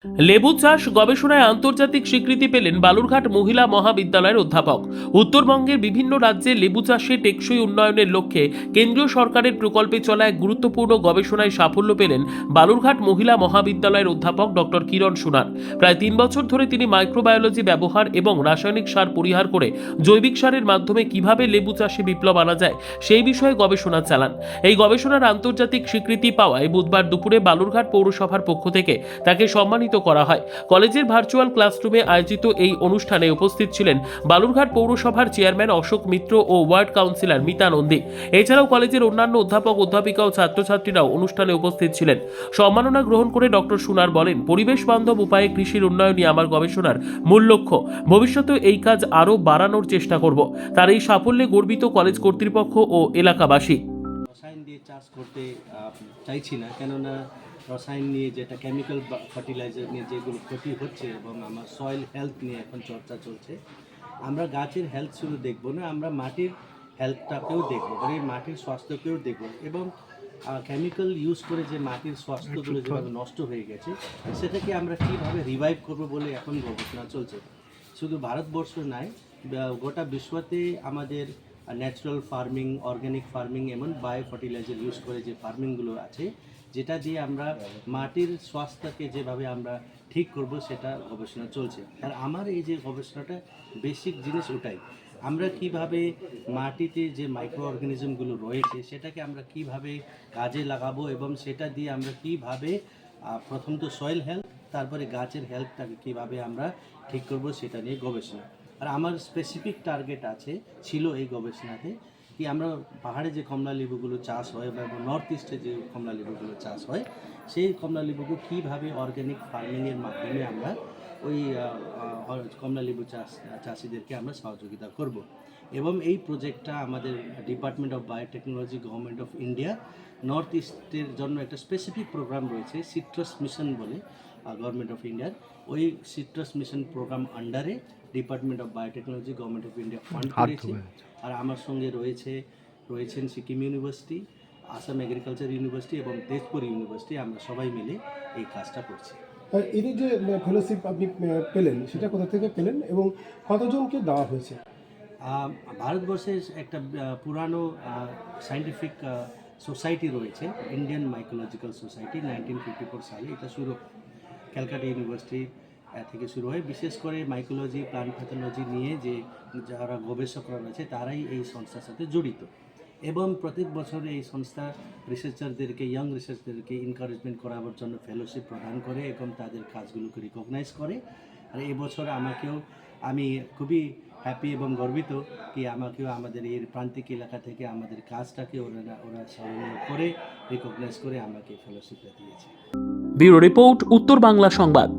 লেবু চাষ গবেষণায় আন্তর্জাতিক স্বীকৃতি পেলেন বালুরঘাট মহিলা মহাবিদ্যালয়ের অধ্যাপক। উত্তরবঙ্গের বিভিন্ন রাজ্যে লেবু চাষে টেকসই উন্নয়নের লক্ষ্যে কেন্দ্রীয় সরকারের প্রকল্পে চলা এক গুরুত্বপূর্ণ গবেষণায় সাফল্য পেলেন বালুরঘাট মহিলা মহাবিদ্যালয়ের অধ্যাপক ডক্টর কিরণ সোনার। প্রায় 3 বছর ধরে তিনি মাইক্রোবায়োলজি ব্যবহার এবং রাসায়নিক সার পরিহার করে জৈবিক সারের মাধ্যমে কিভাবে লেবু চাষে বিপ্লব আনা যায় সেই বিষয়ে গবেষণা চালান। এই গবেষণার আন্তর্জাতিক স্বীকৃতি পাওয়ায় বুধবার দুপুরে বালুরঘাট পৌরসভার পক্ষ থেকে তাকে সম্মানিত করা হয়। কলেজের ভার্চুয়াল ক্লাসরুমে আয়োজিত এই অনুষ্ঠানে উপস্থিত ছিলেন বালুরঘাট পৌরসভার চেয়ারম্যান অশোক মিত্র ও ওয়ার্ড কাউন্সিলর মিতা নন্দী। এছাড়াও কলেজের অন্যান্য অধ্যাপক অধ্যাপিকা ও ছাত্রছাত্রীরাও অনুষ্ঠানে উপস্থিত ছিলেন। সম্মাননা গ্রহণ করে ডক্টর সোনার বলেন, পরিবেশ বান্ধব উপায়ে কৃষির উন্নয়নই আমার গবেষণার মূল লক্ষ্য। ভবিষ্যতে এই কাজ আরও বাড়ানোর চেষ্টা করব। তার এই সাফল্যে গর্বিত কলেজ কর্তৃপক্ষ ও এলাকাবাসী। রসায়ন দিয়ে চাষ করতে চাইছি না, কেননা রসায়ন নিয়ে যেটা কেমিক্যাল ফার্টিলাইজার নিয়ে যেগুলো ক্ষতি হচ্ছে এবং আমার সয়েল হেলথ নিয়ে এখন চর্চা চলছে। আমরা গাছের হেলথ শুধু দেখবো না, আমরা মাটির হেলথটাকেও দেখবো, মানে মাটির স্বাস্থ্যকেও দেখবো এবং কেমিক্যাল ইউজ করে যে মাটির স্বাস্থ্যগুলো যেভাবে নষ্ট হয়ে গেছে সেটাকে আমরা কীভাবে রিভাইভ করবো বলে এখন গবেষণা চলছে। শুধু ভারতবর্ষ নয়, গোটা বিশ্বতে আমাদের ন্যাচারাল ফার্মিং, অর্গ্যানিক ফার্মিং, এমন বায়ো ফার্টিলাইজার ইউজ করে যে ফার্মিংগুলো আছে, যেটা দিয়ে আমরা মাটির স্বাস্থ্যকে যেভাবে আমরা ঠিক করব সেটা গবেষণা চলছে। আর আমার এই যে গবেষণাটা বেসিক জিনিস ওটাই, আমরা কিভাবে মাটিতে যে মাইক্রো অর্গানিজমগুলো রয়েছে সেটাকে আমরা কিভাবে কাজে লাগাবো এবং সেটা দিয়ে আমরা কিভাবে প্রথমত সয়েল হেলথ, তারপরে গাছের হেলথটাকে কিভাবে আমরা ঠিক করব সেটা নিয়ে গবেষণা। আর আমার স্পেসিফিক টার্গেট ছিল এই গবেষণাতে কি আমরা পাহাড়ে যে কমলা লেবুগুলো চাষ হয় বা নর্থ ইস্টে যে কমলা লেবুগুলো চাষ হয় সেই কমলা লেবুকে কীভাবে অর্গ্যানিক ফার্মিংয়ের মাধ্যমে আমরা ওই কমলা লেবু চাষিদেরকে আমরা সহযোগিতা করব। এবং এই প্রজেক্টটা আমাদের department of biotechnology, government of India, north ইস্টের জন্য একটা স্পেসিফিক প্রোগ্রাম রয়েছে সিট্রাস মিশন বলে, গভর্নমেন্ট অফ ইন্ডিয়ার ওই সিট্রাস মিশন প্রোগ্রাম আন্ডারে department of biotechnology, government of India fund করেছে। আর আমার সঙ্গে রয়েছেন Sikkim university, Assam agriculture university এবং তেজপুর ইউনিভার্সিটি। আমরা সবাই মিলে এই কাজটা করছি। এই যে ফেলোশিপ আপনি পেলেন সেটা কোথা থেকে পেলেন এবং কতজনকে দেওয়া হয়েছে? ভারতবর্ষের একটা পুরানো সায়েন্টিফিক সোসাইটি রয়েছে, ইন্ডিয়ান মাইকোলজিক্যাল সোসাইটি, 1954 সালে এটা শুরু, ক্যালকাটা ইউনিভার্সিটি থেকে শুরু হয়। বিশেষ করে মাইকোলজি, প্লান্ট প্যাথোলজি নিয়ে যে যারা গবেষকরা রয়েছে তারাই এই সংস্থার সাথে জড়িত এবং প্রত্যেক বছর এই সংস্থা রিসার্চারদেরকে, ইয়াং রিসার্চারদেরকে এনকারেজমেন্ট করাবার জন্য ফেলোশিপ প্রদান করে এবং তাদের কাজগুলোকে রিকগনাইজ করে। আর এবছর আমি খুবই হ্যাপি এবং গর্বিত কি আমাকেও আমাদের এই প্রান্তিক এলাকা থেকে আমাদের কাজটাকে ওরা স্মরণীয় করে রিকগনাইজ করে আমাকে ফেলোশিপটা দিয়েছে। ব্যুরো রিপোর্ট, উত্তর বাংলা সংবাদ।